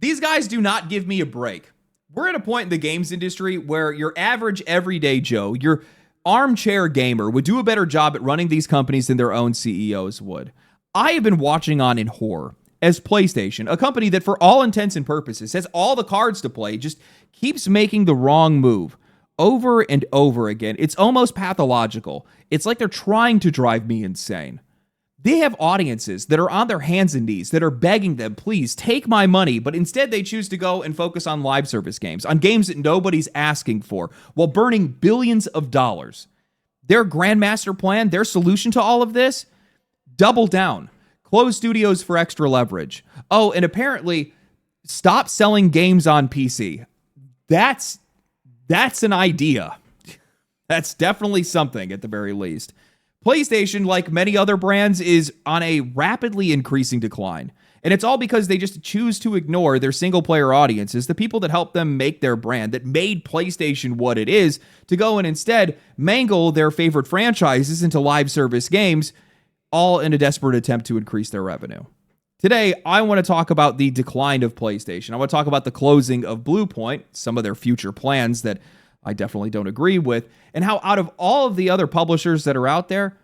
These guys do not give me a break. We're at a point in the games industry where your average everyday Joe, your armchair gamer, would do a better job at running these companies than their own CEOs would. I have been watching on in horror as PlayStation, a company that for all intents and purposes has all the cards to play, just keeps making the wrong move over and over again. It's almost pathological. It's like they're trying to drive me insane. They have audiences that are on their hands and knees that are begging them, please take my money, but instead they choose to go and focus on live service games, on games that nobody's asking for, while burning billions of dollars. Their grandmaster plan, their solution to all of this, double down. Close studios for extra leverage. Oh, and apparently, stop selling games on PC. That's an idea. That's definitely something at the very least. PlayStation, like many other brands, is on a rapidly increasing decline. And it's all because they just choose to ignore their single-player audiences, the people that helped them make their brand, that made PlayStation what it is, to go and instead mangle their favorite franchises into live service games, all in a desperate attempt to increase their revenue. Today, I want to talk about the decline of PlayStation. I want to talk about the closing of Bluepoint, some of their future plans that I definitely don't agree with, and how out of all of the other publishers that are out there,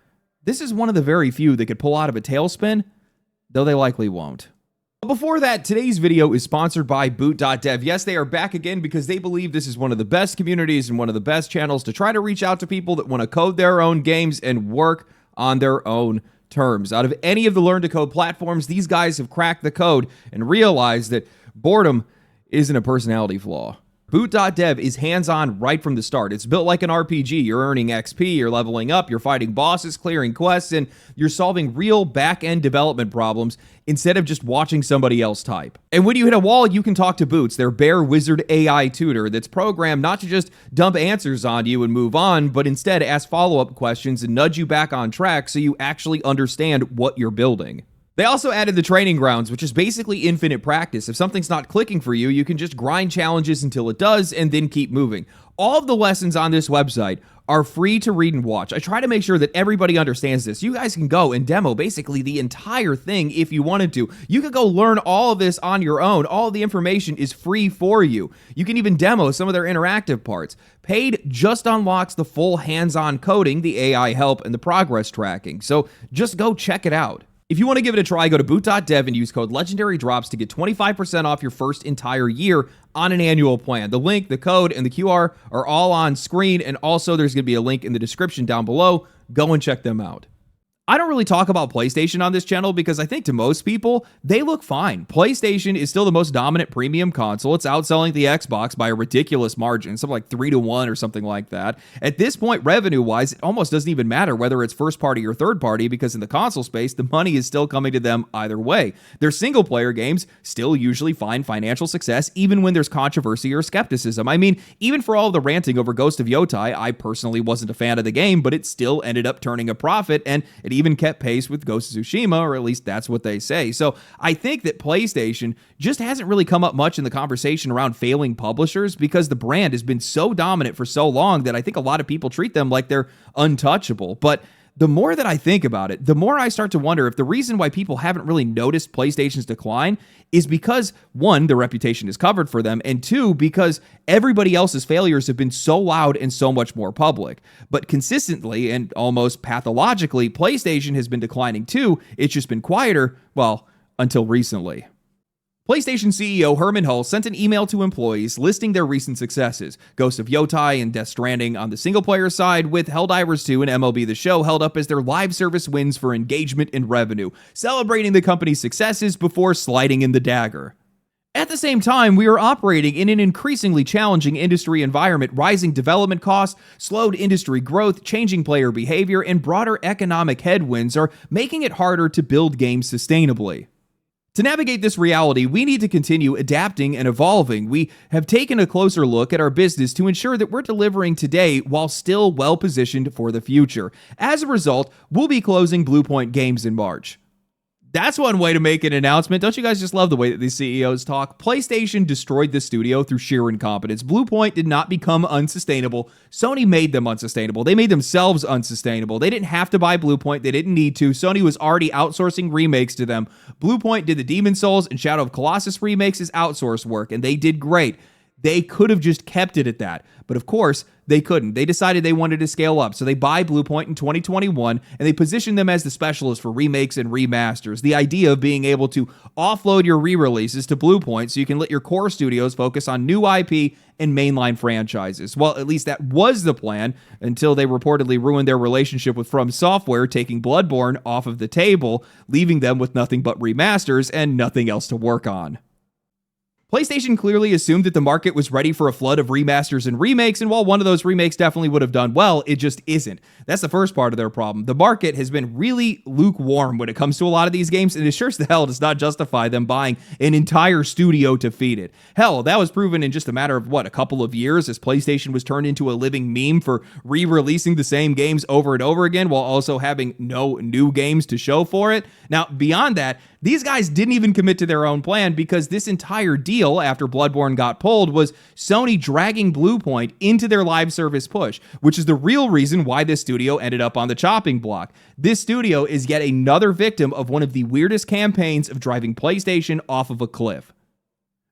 this is one of the very few that could pull out of a tailspin, though they likely won't. But before that, today's video is sponsored by Boot.dev. Yes, they are back again because they believe this is one of the best communities and one of the best channels to try to reach out to people that want to code their own games and work on their own terms. Out of any of the learn to code platforms, these guys have cracked the code and realized that boredom isn't a personality flaw. Boot.dev is hands-on right from the start. It's built like an RPG. You're earning XP, you're leveling up, you're fighting bosses, clearing quests, and you're solving real back-end development problems instead of just watching somebody else type. And when you hit a wall, you can talk to Boots, their Bear Wizard AI tutor that's programmed not to just dump answers on you and move on, but instead ask follow-up questions and nudge you back on track so you actually understand what you're building. They also added the training grounds, which is basically infinite practice. If something's not clicking for you, you can just grind challenges until it does and then keep moving. All of the lessons on this website are free to read and watch. I try to make sure that everybody understands this. You guys can go and demo basically the entire thing if you wanted to. You could go learn all of this on your own. All of the information is free for you. You can even demo some of their interactive parts. Paid just unlocks the full hands-on coding, the AI help, and the progress tracking. So just go check it out. If you want to give it a try, go to boot.dev and use code LegendaryDrops to get 25% off your first entire year on an annual plan. The link, the code, and the QR are all on screen, and also there's going to be a link in the description down below. Go and check them out. I don't really talk about PlayStation on this channel because I think to most people, they look fine. PlayStation is still the most dominant premium console. It's outselling the Xbox by a ridiculous margin, something like 3-1 or something like that. At this point, revenue-wise, it almost doesn't even matter whether it's first party or third party because in the console space, the money is still coming to them either way. Their single-player games still usually find financial success even when there's controversy or skepticism. I mean, even for all of the ranting over Ghost of Yotai, I personally wasn't a fan of the game, but it still ended up turning a profit, and it even kept pace with Ghost of Tsushima, or at least that's what they say. So I think that PlayStation just hasn't really come up much in the conversation around failing publishers because the brand has been so dominant for so long that I think a lot of people treat them like they're untouchable. But the more that I think about it, the more I start to wonder if the reason why people haven't really noticed PlayStation's decline is because, one, the reputation is covered for them, and two, because everybody else's failures have been so loud and so much more public. But consistently and almost pathologically, PlayStation has been declining too. It's just been quieter, well, until recently. PlayStation CEO Herman Hull sent an email to employees listing their recent successes. Ghost of Yotai and Death Stranding on the single-player side, with Helldivers 2 and MLB The Show held up as their live service wins for engagement and revenue, celebrating the company's successes before sliding in the dagger. At the same time, we are operating in an increasingly challenging industry environment. Rising development costs, slowed industry growth, changing player behavior, and broader economic headwinds are making it harder to build games sustainably. To navigate this reality, we need to continue adapting and evolving. We have taken a closer look at our business to ensure that we're delivering today while still well-positioned for the future. As a result, we'll be closing Bluepoint Games in March. That's one way to make an announcement. Don't you guys just love the way that these CEOs talk? PlayStation destroyed the studio through sheer incompetence. Bluepoint did not become unsustainable. Sony made them unsustainable. They made themselves unsustainable. They didn't have to buy Bluepoint. They didn't need to. Sony was already outsourcing remakes to them. Bluepoint did the Demon Souls and Shadow of Colossus remakes as outsourced work, and they did great. They could have just kept it at that. But of course, they couldn't. They decided they wanted to scale up. So they buy Bluepoint in 2021, and they position them as the specialist for remakes and remasters. The idea of being able to offload your re-releases to Bluepoint so you can let your core studios focus on new IP and mainline franchises. Well, at least that was the plan until they reportedly ruined their relationship with From Software, taking Bloodborne off of the table, leaving them with nothing but remasters and nothing else to work on. PlayStation clearly assumed that the market was ready for a flood of remasters and remakes, and while one of those remakes definitely would have done well, it just isn't. That's the first part of their problem. The market has been really lukewarm when it comes to a lot of these games, and it sure as the hell does not justify them buying an entire studio to feed it. Hell, that was proven in just a matter of, a couple of years, as PlayStation was turned into a living meme for re-releasing the same games over and over again while also having no new games to show for it. Now, beyond that, these guys didn't even commit to their own plan, because this entire deal after Bloodborne got pulled was Sony dragging Bluepoint into their live service push, which is the real reason why this studio ended up on the chopping block. This studio is yet another victim of one of the weirdest campaigns of driving PlayStation off of a cliff.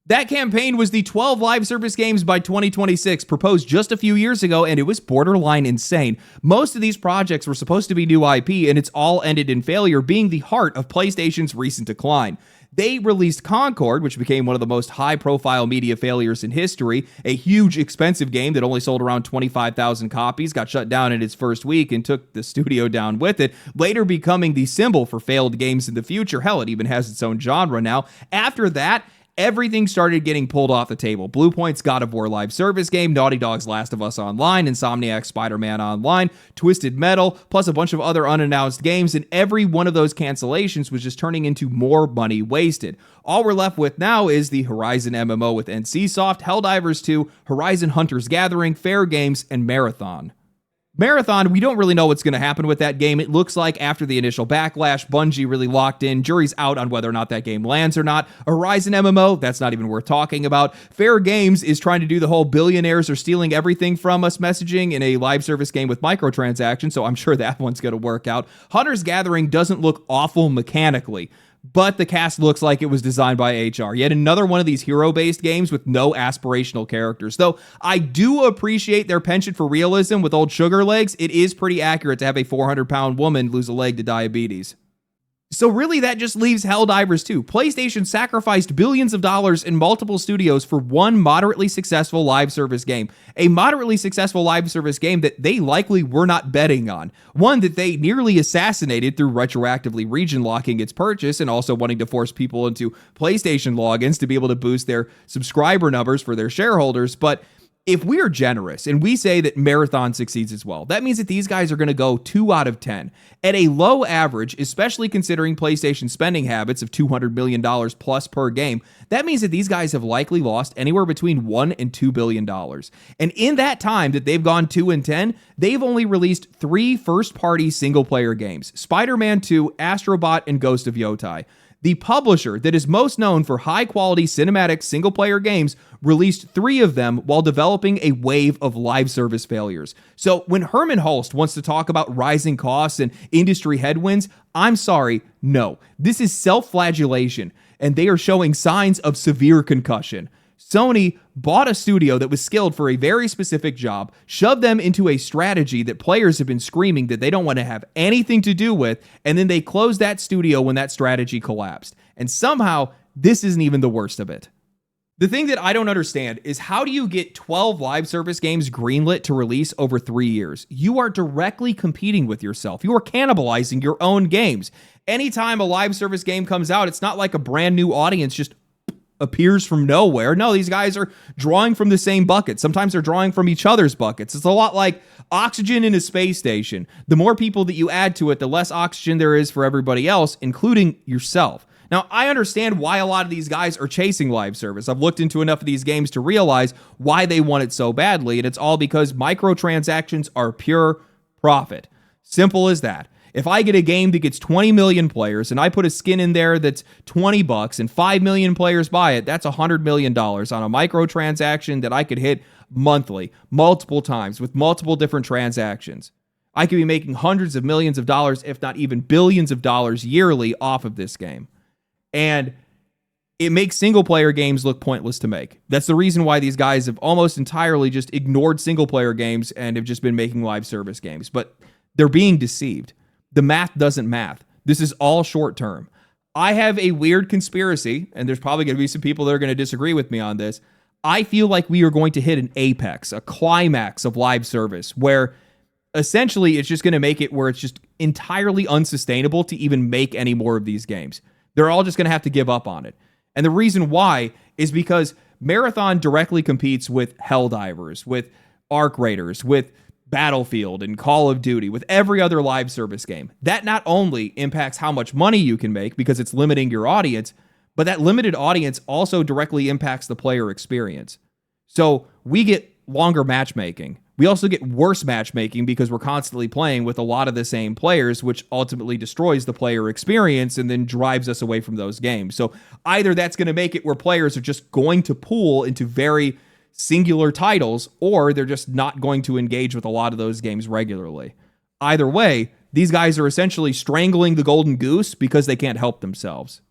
That campaign was the 12 live service games by 2026 proposed just a few years ago, and it was borderline insane. Most of these projects were supposed to be new IP, and it's all ended in failure, being the heart of PlayStation's recent decline. They released Concord, which became one of the most high-profile media failures in history, a huge, expensive game that only sold around 25,000 copies, got shut down in its first week, and took the studio down with it, later becoming the symbol for failed games in the future. Hell, it even has its own genre now. After that, everything started getting pulled off the table. Bluepoint's God of War live service game, Naughty Dog's Last of Us Online, Insomniac's Spider-Man Online, Twisted Metal, plus a bunch of other unannounced games, and every one of those cancellations was just turning into more money wasted. All we're left with now is the Horizon MMO with NCSoft, Helldivers 2, Horizon Hunters Gathering, Fair Games, and Marathon. Marathon, we don't really know what's going to happen with that game. It looks like after the initial backlash, Bungie really locked in. Jury's out on whether or not that game lands or not. Horizon MMO, that's not even worth talking about. Fair Games is trying to do the whole billionaires are stealing everything from us messaging in a live service game with microtransactions, so I'm sure that one's going to work out. Hunter's Gathering doesn't look awful mechanically, but the cast looks like it was designed by HR. Yet another one of these hero-based games with no aspirational characters. Though I do appreciate their penchant for realism with old sugar legs, it is pretty accurate to have a 400-pound woman lose a leg to diabetes. So really, that just leaves Helldivers 2. PlayStation sacrificed billions of dollars in multiple studios for one moderately successful live service game. A moderately successful live service game that they likely were not betting on. One that they nearly assassinated through retroactively region locking its purchase and also wanting to force people into PlayStation logins to be able to boost their subscriber numbers for their shareholders. But if we are generous and we say that Marathon succeeds as well, that means that these guys are going to go 2 out of 10. At a low average, especially considering PlayStation spending habits of $200 million plus per game, that means that these guys have likely lost anywhere between $1 and $2 billion. And in that time that they've gone 2 and 10, they've only released 3 first-party single-player games: Spider-Man 2, Astrobot, and Ghost of Yotai. The publisher that is most known for high-quality cinematic single-player games released 3 of them while developing a wave of live service failures. So when Herman Hulst wants to talk about rising costs and industry headwinds, I'm sorry, no. This is self-flagellation, and they are showing signs of severe concussion. Sony bought a studio that was skilled for a very specific job, shoved them into a strategy that players have been screaming that they don't want to have anything to do with, and then they closed that studio when that strategy collapsed. And somehow, this isn't even the worst of it. The thing that I don't understand is, how do you get 12 live service games greenlit to release over 3 years? You are directly competing with yourself. You are cannibalizing your own games. Anytime a live service game comes out, it's not like a brand new audience just appears from nowhere. No, these guys are drawing from the same bucket. Sometimes they're drawing from each other's buckets. It's a lot like oxygen in a space station. The more people that you add to it, the less oxygen there is for everybody else, including yourself. Now, I understand why a lot of these guys are chasing live service. I've looked into enough of these games to realize why they want it so badly, and it's all because microtransactions are pure profit. Simple as that. If I get a game that gets 20 million players and I put a skin in there that's $20 and 5 million players buy it, that's $100 million on a microtransaction that I could hit monthly, multiple times with multiple different transactions. I could be making hundreds of millions of dollars, if not even billions of dollars yearly off of this game. And it makes single player games look pointless to make. That's the reason why these guys have almost entirely just ignored single player games and have just been making live service games. But they're being deceived. The math doesn't math. This is all short term. I have a weird conspiracy, and there's probably going to be some people that are going to disagree with me on this. I feel like we are going to hit an apex, a climax of live service, where essentially it's just going to make it where it's just entirely unsustainable to even make any more of these games. They're all just going to have to give up on it. And the reason why is because Marathon directly competes with Helldivers, with Arc Raiders, with Battlefield and Call of Duty, with every other live service game. That not only impacts how much money you can make because it's limiting your audience, but that limited audience also directly impacts the player experience. So we get longer matchmaking. We also get worse matchmaking because we're constantly playing with a lot of the same players, which ultimately destroys the player experience and then drives us away from those games. So either that's going to make it where players are just going to pool into very singular titles, or they're just not going to engage with a lot of those games regularly. Either way, these guys are essentially strangling the golden goose because they can't help themselves.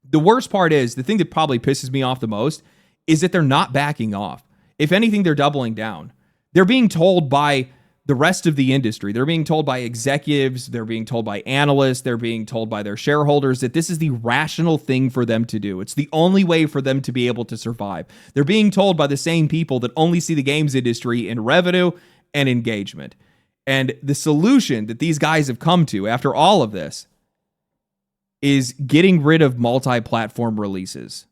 The worst part is, the thing that probably pisses me off the most, is that they're not backing off. If anything, they're doubling down. They're being told by the rest of the industry, they're being told by executives, they're being told by analysts, they're being told by their shareholders that this is the rational thing for them to do. It's the only way for them to be able to survive. They're being told by the same people that only see the games industry in revenue and engagement. And the solution that these guys have come to after all of this is getting rid of multi-platform releases.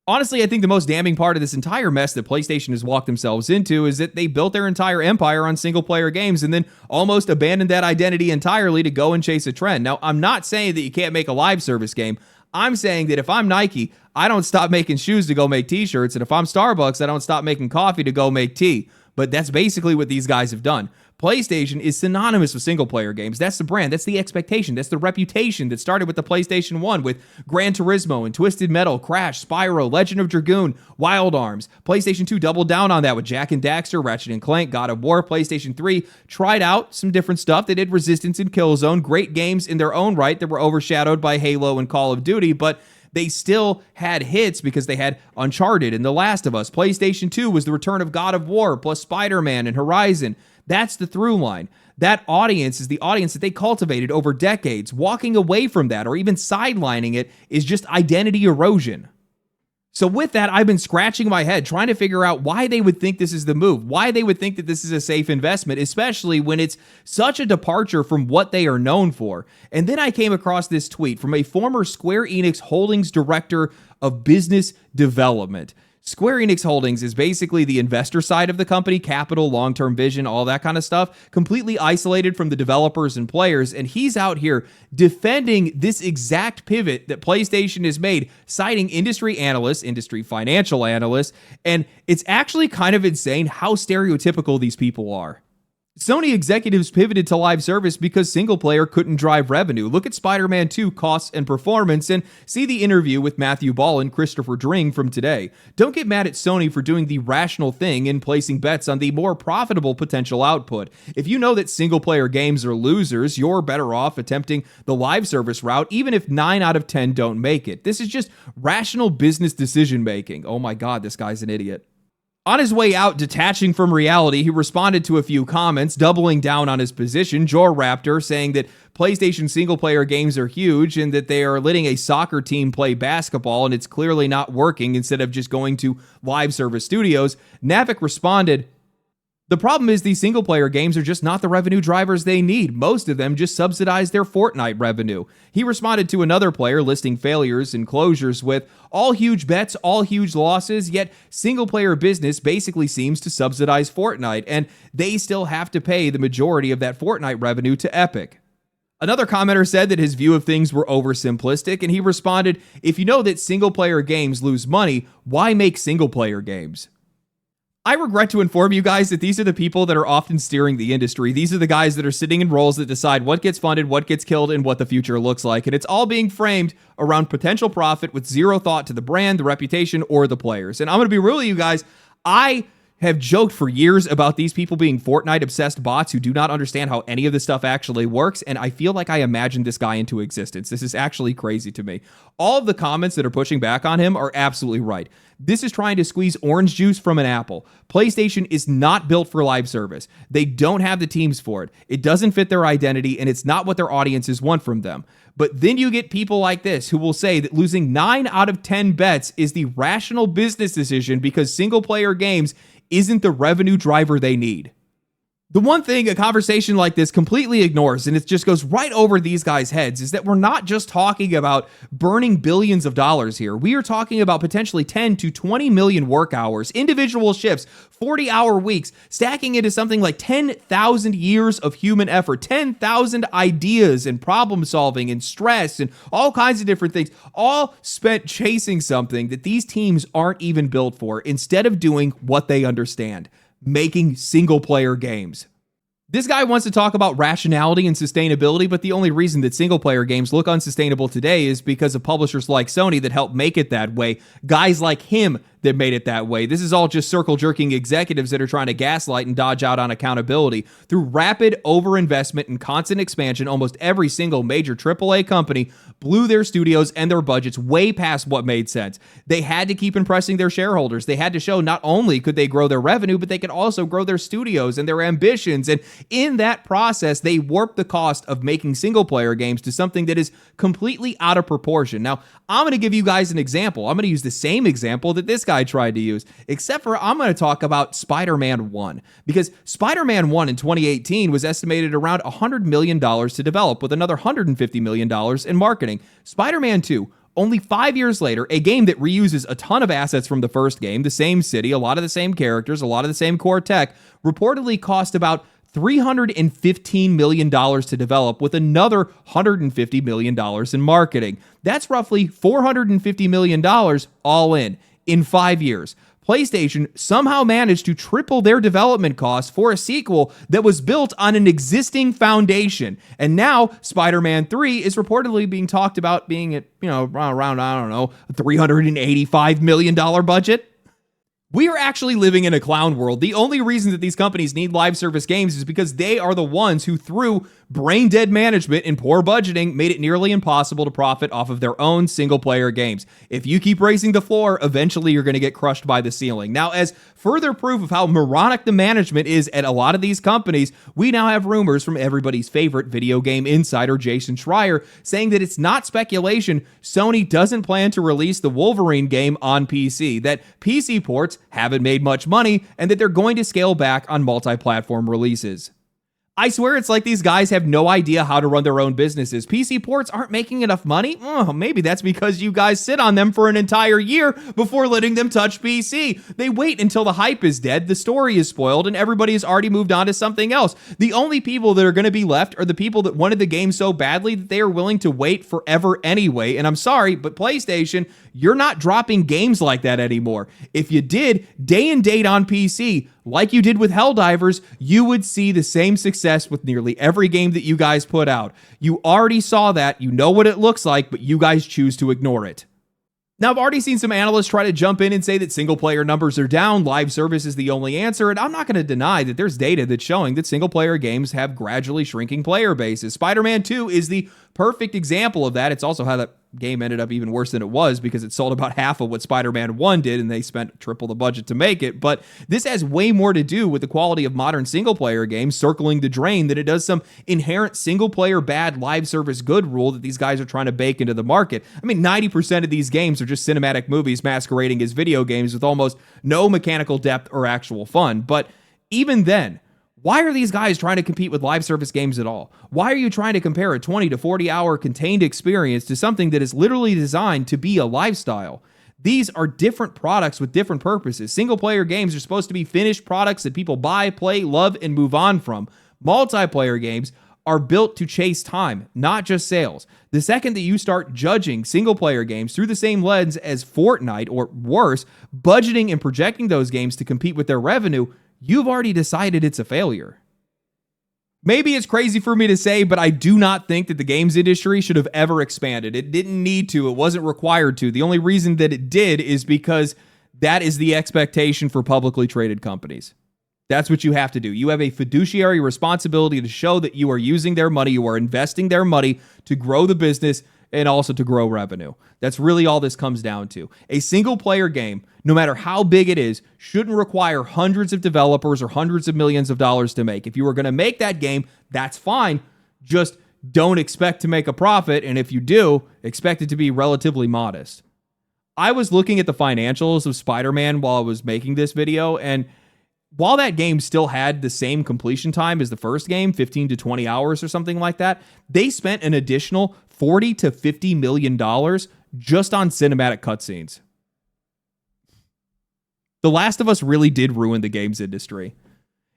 Honestly, I think the most damning part of this entire mess that PlayStation has walked themselves into is that they built their entire empire on single-player games and then almost abandoned that identity entirely to go and chase a trend. Now, I'm not saying that you can't make a live service game. I'm saying that if I'm Nike, I don't stop making shoes to go make t-shirts, and if I'm Starbucks, I don't stop making coffee to go make tea. But that's basically what these guys have done. PlayStation is synonymous with single-player games. That's the brand. That's the expectation. That's the reputation that started with the PlayStation 1 with Gran Turismo and Twisted Metal, Crash, Spyro, Legend of Dragoon, Wild Arms. PlayStation 2 doubled down on that with Jak and Daxter, Ratchet & Clank, God of War. PlayStation 3 tried out some different stuff. They did Resistance and Killzone, great games in their own right that were overshadowed by Halo and Call of Duty, but they still had hits because they had Uncharted and The Last of Us. PlayStation 2 was the return of God of War plus Spider-Man and Horizon. That's the through line. That audience is the audience that they cultivated over decades. Walking away from that or even sidelining it is just identity erosion. So with that, I've been scratching my head trying to figure out why they would think this is the move, why they would think that this is a safe investment, especially when it's such a departure from what they are known for. And then I came across this tweet from a former Square Enix Holdings director of business development. Square Enix Holdings is basically the investor side of the company, capital, long-term vision, all that kind of stuff, completely isolated from the developers and players, and he's out here defending this exact pivot that PlayStation has made, citing industry analysts, industry financial analysts, and it's actually kind of insane how stereotypical these people are. Sony executives pivoted to live service because single player couldn't drive revenue. Look at Spider-Man 2 costs and performance and see the interview with Matthew Ball and Christopher Dring from today. Don't get mad at Sony for doing the rational thing and placing bets on the more profitable potential output. If you know that single player games are losers, you're better off attempting the live service route, even if 9 out of 10 don't make it. This is just rational business decision making. Oh my God, this guy's an idiot. On his way out, detaching from reality, he responded to a few comments, doubling down on his position. JorRaptor saying that PlayStation single-player games are huge and that they are letting a soccer team play basketball and it's clearly not working instead of just going to live service studios. Navik responded, "The problem is these single-player games are just not the revenue drivers they need. Most of them just subsidize their Fortnite revenue." He responded to another player listing failures and closures with, "All huge bets, all huge losses, yet single-player business basically seems to subsidize Fortnite, and they still have to pay the majority of that Fortnite revenue to Epic." Another commenter said that his view of things were oversimplistic, and he responded, "If you know that single-player games lose money, why make single-player games?" I regret to inform you guys that these are the people that are often steering the industry. These are the guys that are sitting in roles that decide what gets funded, what gets killed, and what the future looks like. And it's all being framed around potential profit with zero thought to the brand, the reputation, or the players. And I'm going to be real with you guys. I have joked for years about these people being Fortnite-obsessed bots who do not understand how any of this stuff actually works, and I feel like I imagined this guy into existence. This is actually crazy to me. All of the comments that are pushing back on him are absolutely right. This is trying to squeeze orange juice from an apple. PlayStation is not built for live service. They don't have the teams for it. It doesn't fit their identity, and it's not what their audiences want from them. But then you get people like this who will say that losing 9 out of 10 bets is the rational business decision because single-player games isn't the revenue driver they need. The one thing a conversation like this completely ignores, and it just goes right over these guys' heads, is that we're not just talking about burning billions of dollars here. We are talking about potentially 10 to 20 million work hours, individual shifts, 40-hour weeks, stacking into something like 10,000 years of human effort, 10,000 ideas and problem solving and stress and all kinds of different things, all spent chasing something that these teams aren't even built for, instead of doing what they understand: making single-player games. This guy wants to talk about rationality and sustainability, but the only reason that single-player games look unsustainable today is because of publishers like Sony that helped make it that way. Guys like him that made it that way. This is all just circle-jerking executives that are trying to gaslight and dodge out on accountability. Through rapid overinvestment and constant expansion, almost every single major AAA company blew their studios and their budgets way past what made sense. They had to keep impressing their shareholders. They had to show not only could they grow their revenue, but they could also grow their studios and their ambitions. And in that process, they warped the cost of making single-player games to something that is completely out of proportion. Now, I'm going to give you guys an example. I'm going to use the same example that this guy tried to use, except for I'm going to talk about Spider-Man 1, because Spider-Man 1 in 2018 was estimated around $100 million to develop, with another $150 million in marketing. Spider-Man 2, only 5 years later, a game that reuses a ton of assets from the first game, the same city, a lot of the same characters, a lot of the same core tech, reportedly cost about $315 million to develop, with another $150 million in marketing. That's roughly $450 million all in 5 years. PlayStation somehow managed to triple their development costs for a sequel that was built on an existing foundation. And now Spider-Man 3 is reportedly being talked about being at, around, I don't know, a $385 million budget. We are actually living in a clown world. The only reason that these companies need live service games is because they are the ones who, through brain dead management and poor budgeting, made it nearly impossible to profit off of their own single player games. If you keep raising the floor, eventually you're going to get crushed by the ceiling. Now, as further proof of how moronic the management is at a lot of these companies, we now have rumors from everybody's favorite video game insider, Jason Schreier, saying that it's not speculation. Sony doesn't plan to release the Wolverine game on PC, that PC ports haven't made much money, and that they're going to scale back on multi-platform releases. I swear it's like these guys have no idea how to run their own businesses. PC ports aren't making enough money? Maybe that's because you guys sit on them for an entire year before letting them touch PC. They wait until the hype is dead, the story is spoiled, and everybody has already moved on to something else. The only people that are going to be left are the people that wanted the game so badly that they are willing to wait forever anyway. And I'm sorry, but PlayStation, you're not dropping games like that anymore. If you did, day and date on PC, like you did with Helldivers, you would see the same success with nearly every game that you guys put out. You already saw that, you know what it looks like, but you guys choose to ignore it. Now, I've already seen some analysts try to jump in and say that single-player numbers are down, live service is the only answer, and I'm not going to deny that there's data that's showing that single-player games have gradually shrinking player bases. Spider-Man 2 is the perfect example of that. It's also how that game ended up even worse than it was, because it sold about half of what Spider-Man 1 did, and they spent triple the budget to make it. But this has way more to do with the quality of modern single-player games circling the drain than it does some inherent single-player bad live service good rule that these guys are trying to bake into the market. I mean, 90% of these games are just cinematic movies masquerading as video games with almost no mechanical depth or actual fun. But even then, why are these guys trying to compete with live service games at all? Why are you trying to compare a 20 to 40 hour contained experience to something that is literally designed to be a lifestyle? These are different products with different purposes. Single player games are supposed to be finished products that people buy, play, love, and move on from. Multiplayer games are built to chase time, not just sales. The second that you start judging single-player games through the same lens as Fortnite, or worse, budgeting and projecting those games to compete with their revenue, you've already decided it's a failure. Maybe it's crazy for me to say, but I do not think that the games industry should have ever expanded. It didn't need to. It wasn't required to. The only reason that it did is because that is the expectation for publicly traded companies. That's what you have to do. You have a fiduciary responsibility to show that you are using their money, you are investing their money to grow the business and also to grow revenue. That's really all this comes down to. A single player game, no matter how big it is, shouldn't require hundreds of developers or hundreds of millions of dollars to make. If you were going to make that game, that's fine. Just don't expect to make a profit. And if you do, expect it to be relatively modest. I was looking at the financials of Spider-Man while I was making this video, and while that game still had the same completion time as the first game, 15 to 20 hours or something like that, they spent an additional $40 to $50 million just on cinematic cutscenes. The Last of Us really did ruin the games industry.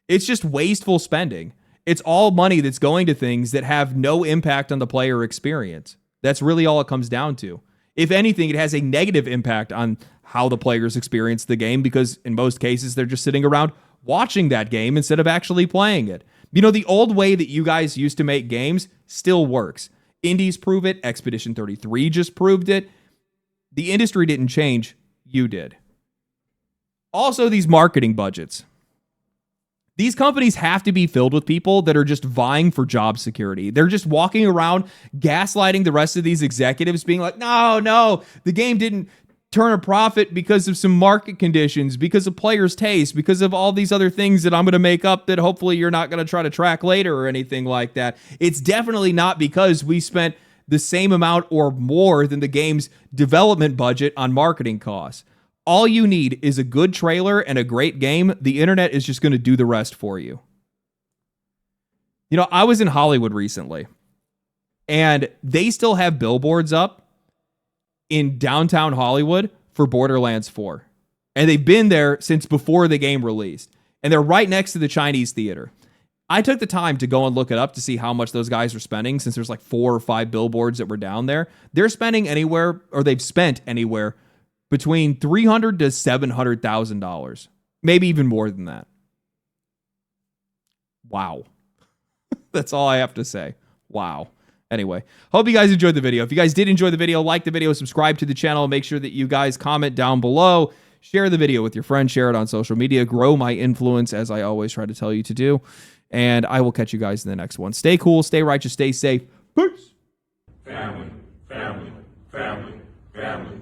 It's just wasteful spending. It's all money that's going to things that have no impact on the player experience. That's really all it comes down to. If anything, it has a negative impact on how the players experience the game, because in most cases, they're just sitting around watching that game instead of actually playing it. You know, the old way that you guys used to make games still works. Indies prove it. Expedition 33 just proved it. The industry didn't change. You did. Also, these marketing budgets. These companies have to be filled with people that are just vying for job security. They're just walking around gaslighting the rest of these executives, being like, no, the game didn't turn a profit because of some market conditions, because of players' taste, because of all these other things that I'm going to make up that hopefully you're not going to try to track later or anything like that. It's definitely not because we spent the same amount or more than the game's development budget on marketing costs. All you need is a good trailer and a great game. The internet is just going to do the rest for you. You know, I was in Hollywood recently, and they still have billboards up in downtown Hollywood for Borderlands 4. And they've been there since before the game released. And they're right next to the Chinese theater. I took the time to go and look it up to see how much those guys are spending, since there's like 4 or 5 billboards that were down there. They're spending anywhere, or they've spent anywhere, between $300,000 to $700,000. Maybe even more than that. Wow. That's all I have to say. Wow. Anyway, hope you guys enjoyed the video. If you guys did enjoy the video, like the video, subscribe to the channel. Make sure that you guys comment down below. Share the video with your friends. Share it on social media. Grow my influence, as I always try to tell you to do. And I will catch you guys in the next one. Stay cool, stay righteous, stay safe. Peace. Family, family, family, family.